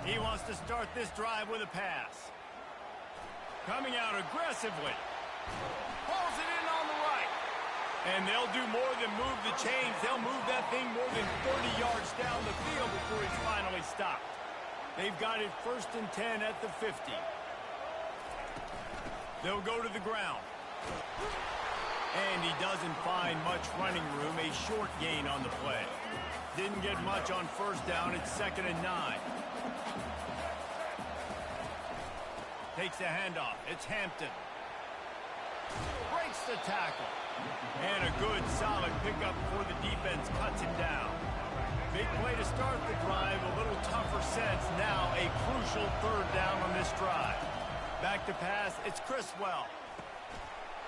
He wants to start this drive with a pass. Coming out aggressively. Pulls it in on the right. And they'll do more than move the chains. They'll move that thing more than 30 yards down the field before he's finally stopped. They've got it 1st and 10 at the 50. They'll go to the ground. And he doesn't find much running room. A short gain on the play. Didn't get much on 1st down. It's 2nd and 9. Takes the handoff. It's Hampton. Breaks the tackle. And a good, solid pickup before the defense cuts him down. Big play to start the drive. A little tougher sense. Now a crucial 3rd down on this drive. Back to pass. It's Criswell.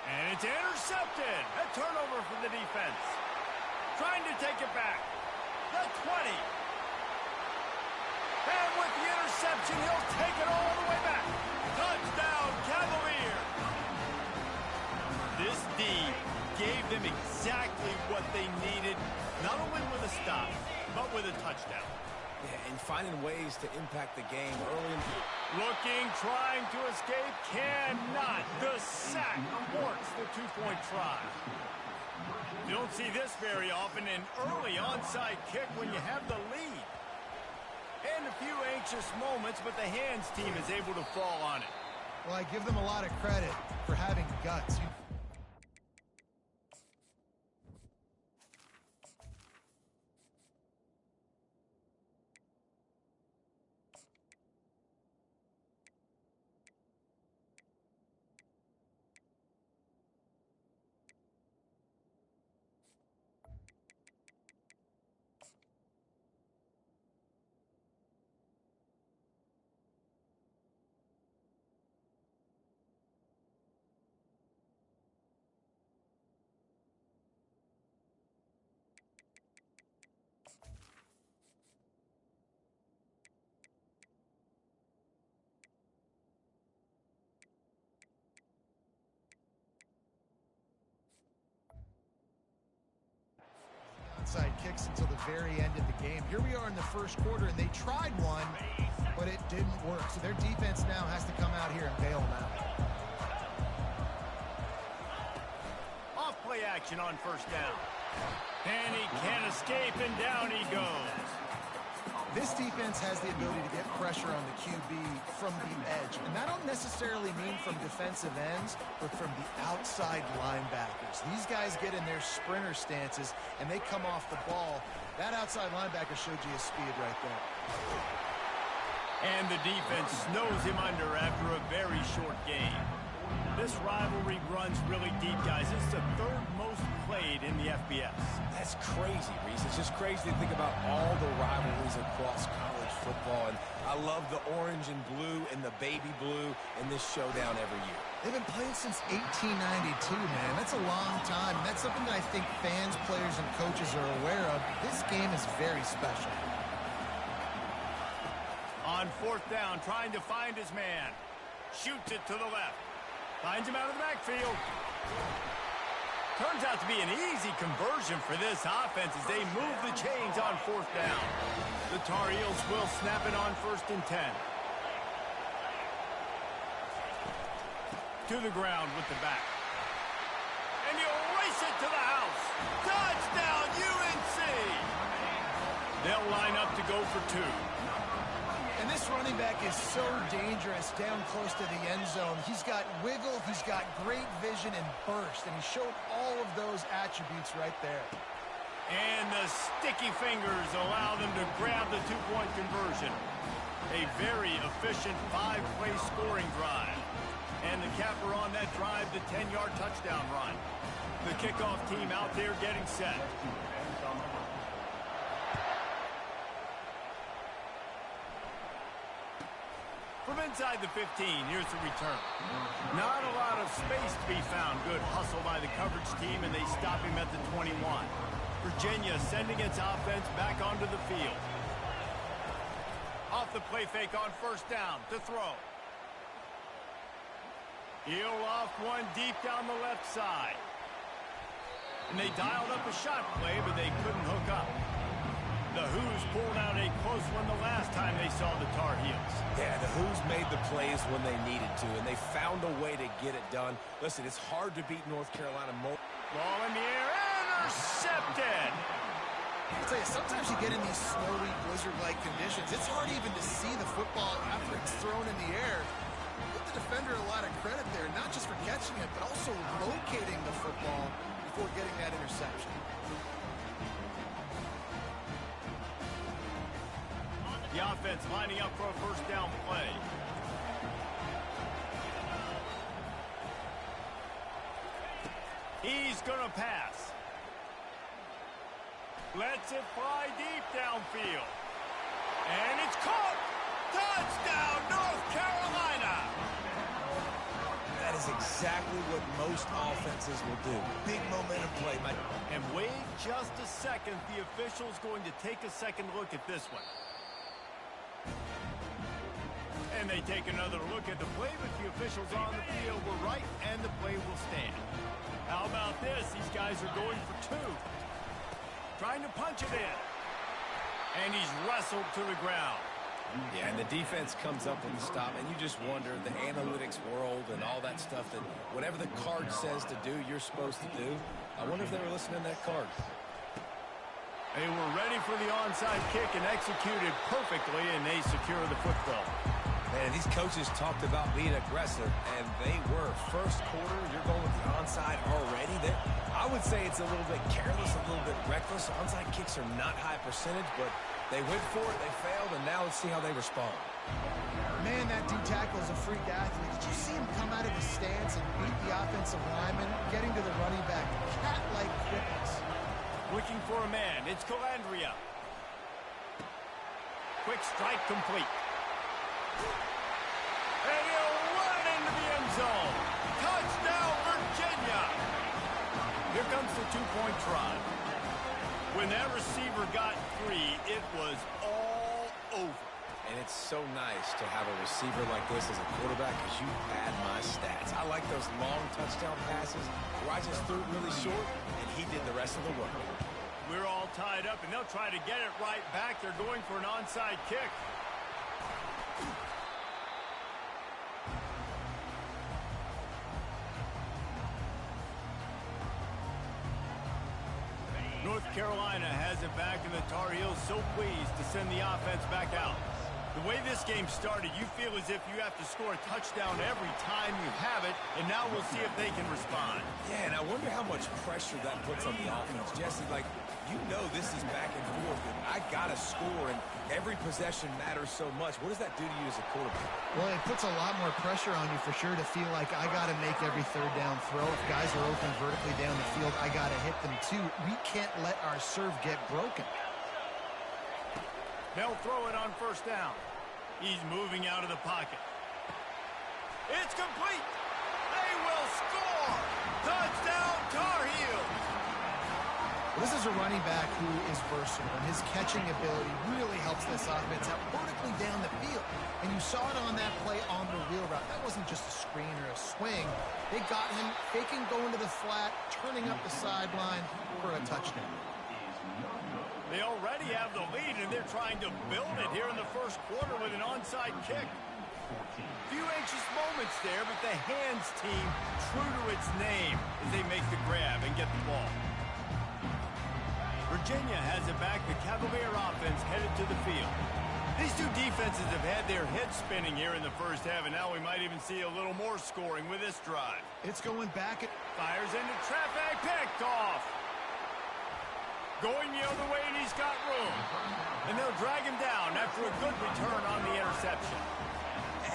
And it's intercepted. A turnover for the defense. Trying to take it back. The 20. And with the interception, he'll take it all the way back. Touchdown, Cavaliers. This D gave them exactly what they needed, not only with a stop, but with a touchdown. Yeah, and finding ways to impact the game early. Looking, trying to escape, cannot. The sack aborts the 2-point try. You don't see this very often, an early onside kick when you have the lead. And a few anxious moments, but the hands team is able to fall on it. Well, I give them a lot of credit for having guts. Onside kicks until the very end of the game. Here we are in the 1st quarter, and they tried one, but it didn't work. So their defense now has to come out here and bail them out. Off play action on 1st down. And he can't escape, and down he goes. This defense has the ability to get pressure on the QB from the edge. And that don't necessarily mean from defensive ends, but from the outside linebackers. These guys get in their sprinter stances, and they come off the ball. That outside linebacker showed you his speed right there. And the defense snows him under after a very short game. This rivalry runs really deep, guys. It's the 3rd most played in the FBS. That's crazy, Reese. It's just crazy to think about all the rivalries across college football. And I love the orange and blue and the baby blue in this showdown every year. They've been playing since 1892, man. That's a long time. And that's something that I think fans, players, and coaches are aware of. This game is very special. On 4th down, trying to find his man. Shoots it to the left. Finds him out of the backfield. Turns out to be an easy conversion for this offense as they move the chains on 4th down. The Tar Heels will snap it on 1st and 10. To the ground with the back. And he'll race it to the house. Touchdown, UNC! They'll line up to go for 2. And this running back is so dangerous down close to the end zone. He's got wiggle, he's got great vision and burst, and he showed all of those attributes right there. And the sticky fingers allow them to grab the 2-point conversion. A very efficient 5-play scoring drive. And the capper on that drive, the 10-yard touchdown run. The kickoff team out there getting set. From inside the 15, here's the return. Not a lot of space to be found. Good hustle by the coverage team, and they stop him at the 21. Virginia sending its offense back onto the field. Off the play fake on 1st down to throw. He'll loft one deep down the left side. And they dialed up a shot play, but they couldn't hook up. The Who's pulled out a close one the last time they saw the Tar Heels. Yeah, the Who's made the plays when they needed to, and they found a way to get it done. Listen, it's hard to beat North Carolina. Ball in the air, intercepted. I'll tell you, sometimes you get in these snowy, blizzard-like conditions. It's hard even to see the football after it's thrown in the air. Give the defender a lot of credit there, not just for catching it, but also locating the football before getting that interception. The offense lining up for a first down play. He's going to pass. Lets it fly deep downfield. And it's caught. Touchdown, North Carolina. That is exactly what most offenses will do. Big momentum play. And wait just a second. The official's going to take a second look at this one. And they take another look at the play, but the officials on the field were right, and the play will stand. How about this? These guys are going for two. Trying to punch it in. And he's wrestled to the ground. Yeah, and the defense comes up with the stop, and you just wonder, the analytics world and all that stuff, that whatever the card says to do, you're supposed to do. I wonder if they were listening to that card. They were ready for the onside kick and executed perfectly, and they secure the football. Man, these coaches talked about being aggressive, and they were. First quarter, you're going with the onside already. I would say it's a little bit careless, a little bit reckless. Onside kicks are not high percentage, but they went for it, they failed, and now let's see how they respond. Man, that D-tackle is a freak athlete. Did you see him come out of his stance and beat the offensive lineman, getting to the running back? Cat-like quickness. Looking for a man. It's Calandria. Quick strike complete. And he'll run into the end zone. Touchdown, Virginia. Here comes the two-point try. When that receiver got free, it was all over. And it's so nice to have a receiver like this as a quarterback, because you pad my stats. I like those long touchdown passes where I just threw it really short, and he did the rest of the work. We're all tied up, and they'll try to get it right back. They're going for an onside kick. North Carolina has it back, and the Tar Heels so pleased to send the offense back out. The way this game started, you feel as if you have to score a touchdown every time you have it, and now we'll see if they can respond. Yeah, and I wonder how much pressure that puts on the offense. Jesse, like, you know this is back and forth, and I got to score, and every possession matters so much. What does that do to you as a quarterback? Well, it puts a lot more pressure on you for sure to feel like I got to make every third down throw. If guys are open vertically down the field, I got to hit them too. We can't let our serve get broken. They'll throw it on first down. He's moving out of the pocket. It's complete. They will score. Touchdown, Tar Heels. This is a running back who is versatile, and his catching ability really helps this offense out vertically down the field. And you saw it on that play on the wheel route. That wasn't just a screen or a swing. They got him faking going to the flat, turning up the sideline for a touchdown. They already have the lead, and they're trying to build it here in the first quarter with an onside kick. Few anxious moments there, but the hands team true to its name as they make the grab and get the ball. Virginia has it back. The Cavalier offense headed to the field. These two defenses have had their heads spinning here in the first half, and now we might even see a little more scoring with this drive. It's going back. Fires into traffic, picked off. Going the other way, and he's got room. And they'll drag him down after a good return on the interception.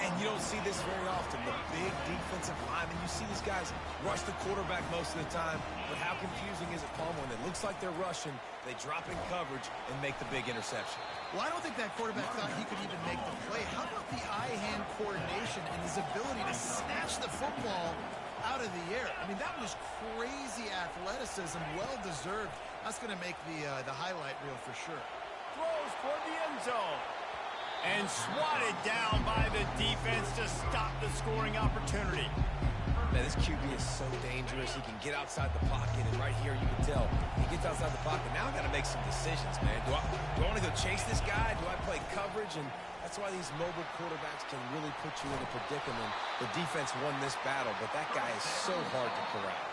And you don't see this very often. The big defensive linemen, you see these guys rush the quarterback most of the time, but how confusing is it, Palmer, when it looks like they're rushing, they drop in coverage and make the big interception? Well, I don't think that quarterback thought he could even make the play. How about the eye-hand coordination and his ability to snatch the football out of the air? I mean, that was crazy athleticism, well-deserved. That's going to make the highlight reel for sure. Throws for the end zone. And swatted down by the defense to stop the scoring opportunity. Man, this QB is so dangerous. He can get outside the pocket, and right here you can tell he gets outside the pocket. Now I got to make some decisions, man. Do I want to go chase this guy? Do I play coverage? And that's why these mobile quarterbacks can really put you in a predicament. The defense won this battle, but that guy is so hard to corral.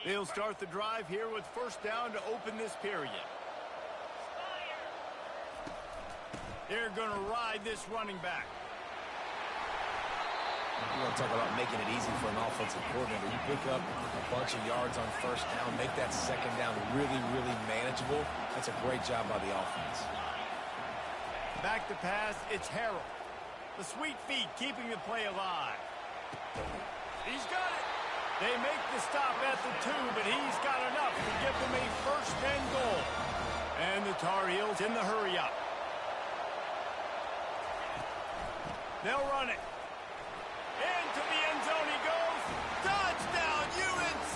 They'll start the drive here with first down to open this period. They're going to ride this running back. You want to talk about making it easy for an offensive coordinator. You pick up a bunch of yards on first down, make that second down really, really manageable. That's a great job by the offense. Back to pass, it's Harrell. The sweet feet keeping the play alive. He's got it. They make the stop at the 2, but he's got enough to give them a first and goal. And the Tar Heels in the hurry-up. They'll run it. Into the end zone he goes. Touchdown, UNC!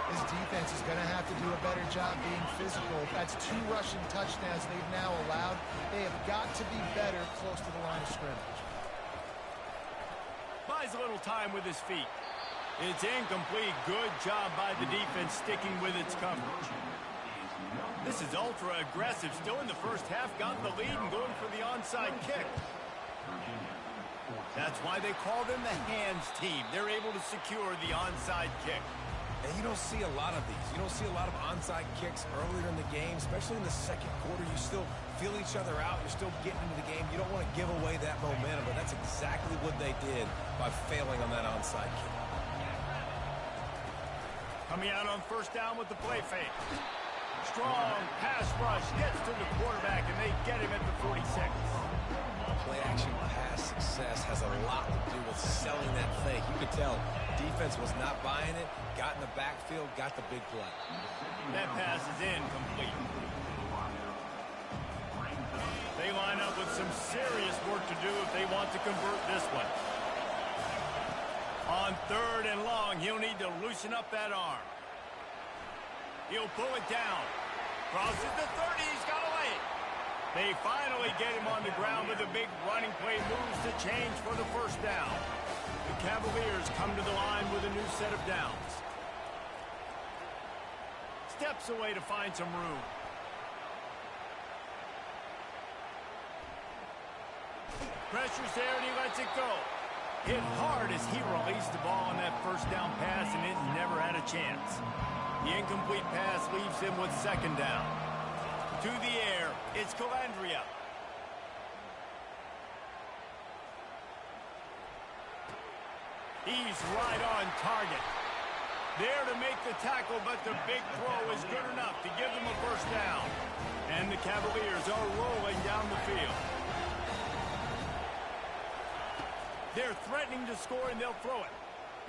This defense is going to have to do a better job being physical. That's 2 rushing touchdowns they've now allowed. They have got to be better close to the line of scrimmage. Buys a little time with his feet. It's incomplete. Good job by the defense sticking with its coverage. This is ultra aggressive. Still in the first half, got the lead and going for the onside kick. That's why they call them the hands team. They're able to secure the onside kick. And you don't see a lot of these. You don't see a lot of onside kicks earlier in the game, especially in the second quarter. You still feel each other out. You're still getting into the game. You don't want to give away that momentum, but that's exactly what they did by failing on that onside kick. Coming out on first down with the play fake. Strong pass rush gets to the quarterback, and they get him at the 46. Play-action pass success has a lot to do with selling that fake. You could tell defense was not buying it, got in the backfield, got the big play. That pass is incomplete. They line up with some serious work to do if they want to convert this one. On third and long, he'll need to loosen up that arm. He'll pull it down. Crosses the 30, he's got away. They finally get him on the ground with a big running play, moves the change for the first down. The Cavaliers come to the line with a new set of downs. Steps away to find some room. Pressure's there and he lets it go. Hit hard as he released the ball on that first down pass, and it never had a chance. The incomplete pass leaves him with second down. To the air, it's Calandria. He's right on target. There to make the tackle, but the big throw is good enough to give them a first down. And the Cavaliers are rolling down the field. They're threatening to score, and they'll throw it.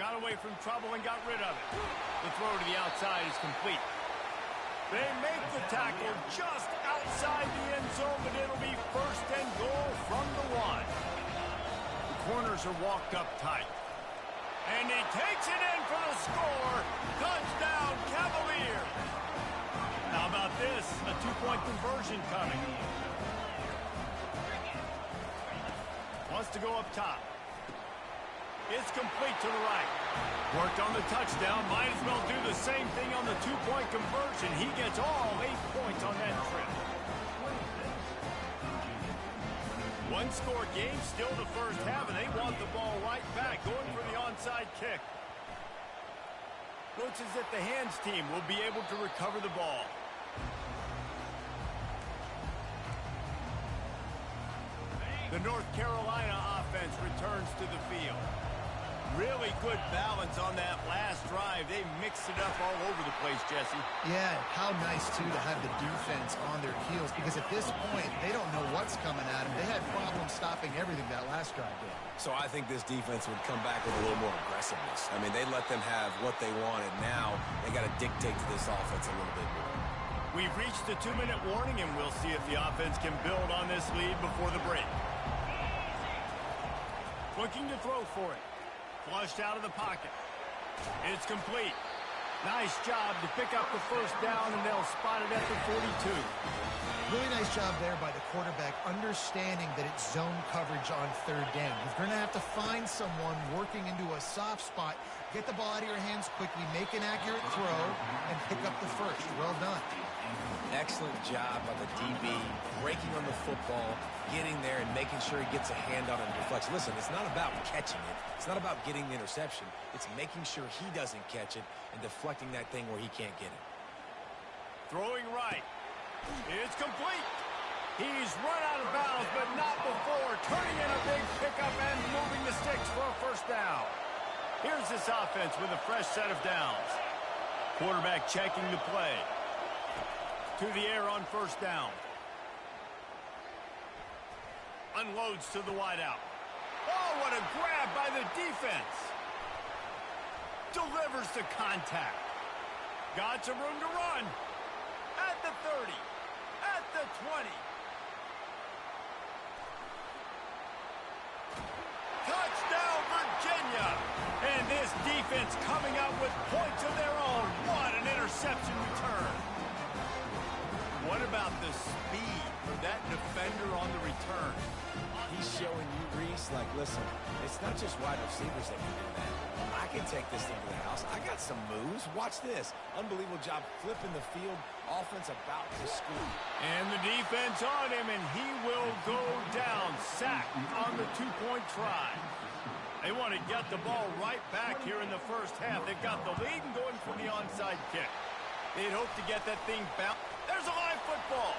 Got away from trouble and got rid of it. The throw to the outside is complete. They make the tackle just outside the end zone, but it'll be first and goal from the 1. The corners are walked up tight. And he takes it in for the score. Touchdown, Cavaliers. How about this? A 2-point conversion coming. Wants to go up top. It's complete to the right. Worked on the touchdown. Might as well do the same thing on the 2-point conversion. He gets all 8 points on that trip. One-score game, still the first half, and they want the ball right back, going for the onside kick. Looks as if the hands team will be able to recover the ball. The North Carolina offense returns to the field. Really good balance on that last drive. They mixed it up all over the place, Jesse. Yeah, how nice, too, to have the defense on their heels, because at this point, they don't know what's coming at them. They had problems stopping everything that last drive did. So I think this defense would come back with a little more aggressiveness. I mean, they let them have what they wanted. Now they got to dictate to this offense a little bit more. We've reached the 2-minute warning, and we'll see if the offense can build on this lead before the break. Looking to throw for it. Flushed out of the pocket. It's complete. Nice job to pick up the first down, and they'll spot it at the 42. Really nice job there by the quarterback, understanding that it's zone coverage on third down. You're going to have to find someone working into a soft spot, get the ball out of your hands quickly, make an accurate throw, and pick up the first. Well done. Excellent job by the DB, breaking on the football, getting there and making sure he gets a hand on it and deflects. Listen, it's not about catching it. It's not about getting the interception. It's making sure he doesn't catch it and deflecting that thing where he can't get it. Throwing right. It's complete. He's run out of bounds, but not before turning in a big pickup and moving the sticks for a first down. Here's this offense with a fresh set of downs. Quarterback checking the play. To the air on first down. Unloads to the wideout. Oh, what a grab by the defense. Delivers the contact. Got some room to run. At the 30. At the 20. Touchdown, Virginia. And this defense coming out with points of their own. What an interception return. What about the speed of that defender on the return? He's showing you, Reese, like, listen, it's not just wide receivers that can do that. I can take this thing to the house. I got some moves. Watch this. Unbelievable job flipping the field. Offense about to score. And the defense on him, and he will go down. Sacked on the two-point try. They want to get the ball right back here in the first half. They've got the lead and going for the onside kick. They'd hope to get that thing bounced. There's a live football.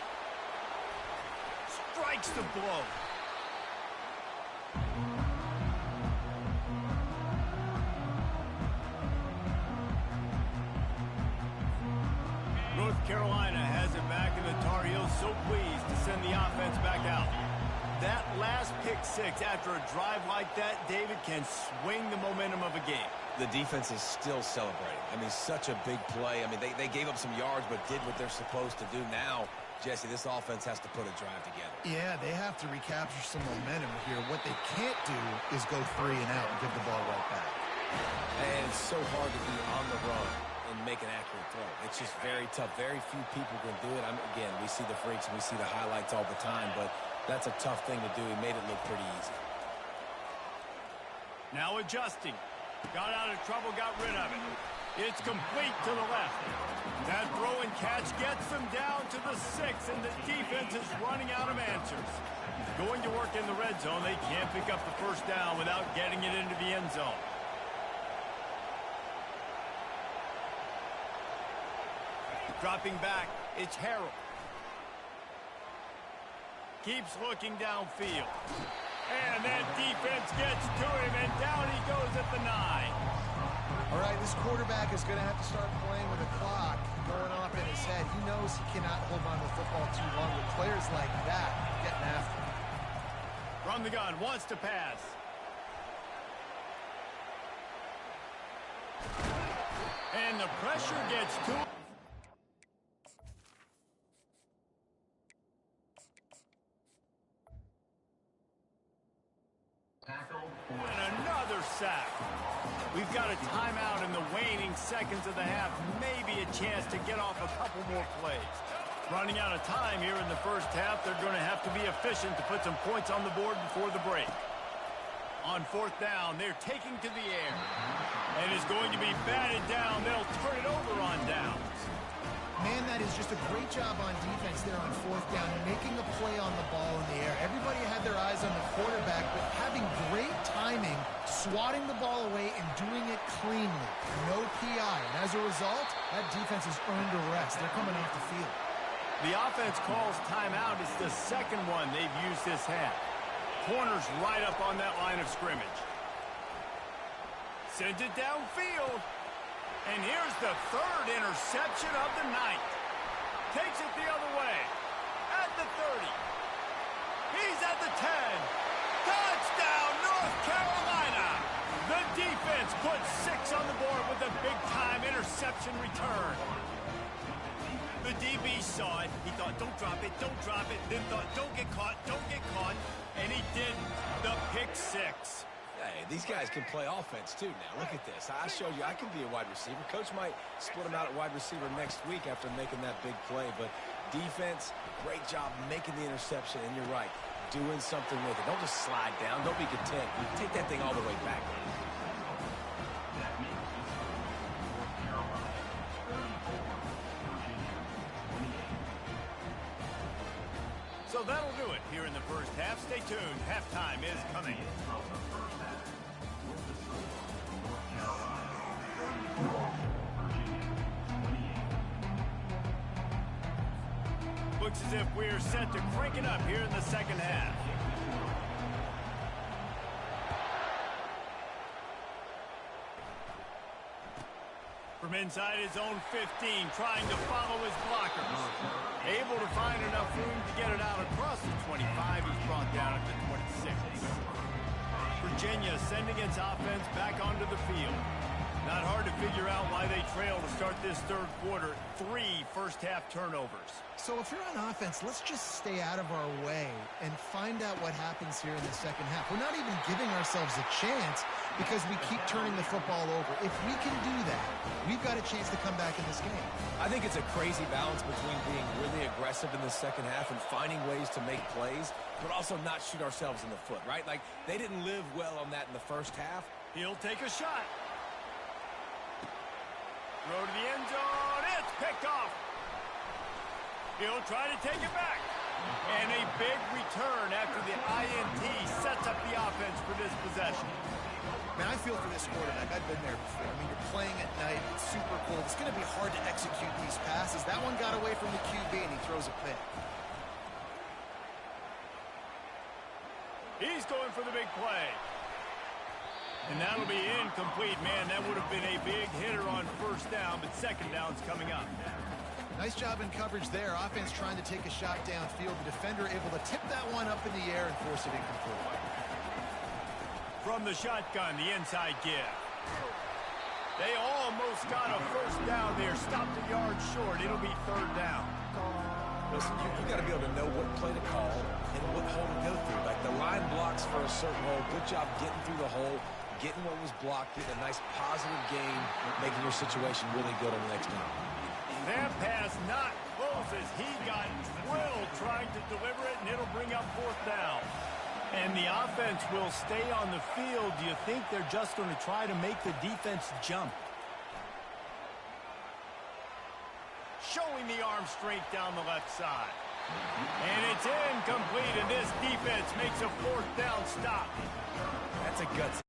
Strikes the blow. North Carolina has it back, and the Tar Heels so pleased to send the offense back out. That last pick six after a drive like that, David, can swing the momentum of a game. The defense is still celebrating. I mean, such a big play. I mean, they gave up some yards but did what they're supposed to do. Now, Jesse, this offense has to put a drive together. Yeah, they have to recapture some momentum here. What they can't do is go 3 and out and give the ball right back. And it's so hard to be on the run and make an accurate throw. It's just very tough. Very few people can do it. Again, we see the freaks and we see the highlights all the time, but that's a tough thing to do. He made it look pretty easy. Now adjusting. Got out of trouble, got rid of it. It's complete to the left. That throw and catch gets them down to the 6, and the defense is running out of answers. Going to work in the red zone. They can't pick up the first down without getting it into the end zone. Dropping back, it's Harrell. Keeps looking downfield. And that defense gets to him, and down he goes at the 9. All right, this quarterback is going to have to start playing with a clock going off in his head. He knows he cannot hold on to the football too long with players like that getting after him. From the gun, wants to pass. And the pressure gets to him. And another sack. We've got a timeout in the waning seconds of the half. Maybe a chance to get off a couple more plays. Running out of time here in the first half. They're going to have to be efficient to put some points on the board before the break. On fourth down, they're taking to the air. And it's going to be batted down. They'll turn it over on downs. Man, that is just a great job on defense there on fourth down, making a play on the ball in the air. Everybody had their eyes on the quarterback, but having great timing, swatting the ball away and doing it cleanly. No PI. And as a result, that defense has earned a rest. They're coming off the field. The offense calls timeout. It's the second one they've used this half. Corners right up on that line of scrimmage. Sends it downfield. And here's the third interception of the night. Takes it the other way. At the 30. He's at the 10. Touchdown, North Carolina. The defense puts 6 on the board with a big-time interception return. The DB saw it. He thought, don't drop it, don't drop it. Then thought, don't get caught, don't get caught. And he didn't. The pick six. Hey, these guys can play offense, too, now. Look at this. I showed you I can be a wide receiver. Coach might split him out at wide receiver next week after making that big play. But defense, great job making the interception. And you're right, doing something with it. Don't just slide down. Don't be content. You take that thing all the way back. So that'll do it here in the first half. Stay tuned. Halftime is coming. Looks as if we're set to crank it up here in the second half. From inside his own 15, trying to follow his blockers. Able to find enough room to get it out across the 25. He's brought down at the 26. Virginia sending its offense back onto the field. Not hard to figure out why they trail to start this third quarter. 3 first-half turnovers. So if you're on offense, let's just stay out of our way and find out what happens here in the second half. We're not even giving ourselves a chance because we keep turning the football over. If we can do that, we've got a chance to come back in this game. I think it's a crazy balance between being really aggressive in the second half and finding ways to make plays, but also not shoot ourselves in the foot, right? Like, they didn't live well on that in the first half. He'll take a shot. Throw to the end zone. It's picked off. He'll try to take it back. And a big return after the INT sets up the offense for this possession. Man, I feel for this quarterback. I've been there before. I mean, you're playing at night. It's super cold. It's going to be hard to execute these passes. That one got away from the QB, and he throws a pick. He's going for the big play. And that'll be incomplete. Man, that would have been a big hitter on first down, but second down's coming up. Nice job in coverage there. Offense trying to take a shot downfield. The defender able to tip that one up in the air and force it incomplete. From the shotgun, the inside give. They almost got a first down there. Stopped a yard short. It'll be third down. Listen, you got to be able to know what play to call and what hole to go through. Like, the line blocks for a certain hole. Good job getting through the hole, getting what was blocked, getting a nice positive gain, making your situation really good on the next down. That pass not close as he got drilled trying to deliver it, and it'll bring up fourth down. And the offense will stay on the field. Do you think they're just going to try to make the defense jump? Showing the arm strength down the left side. And it's incomplete, and this defense makes a fourth down stop. That's a gutsy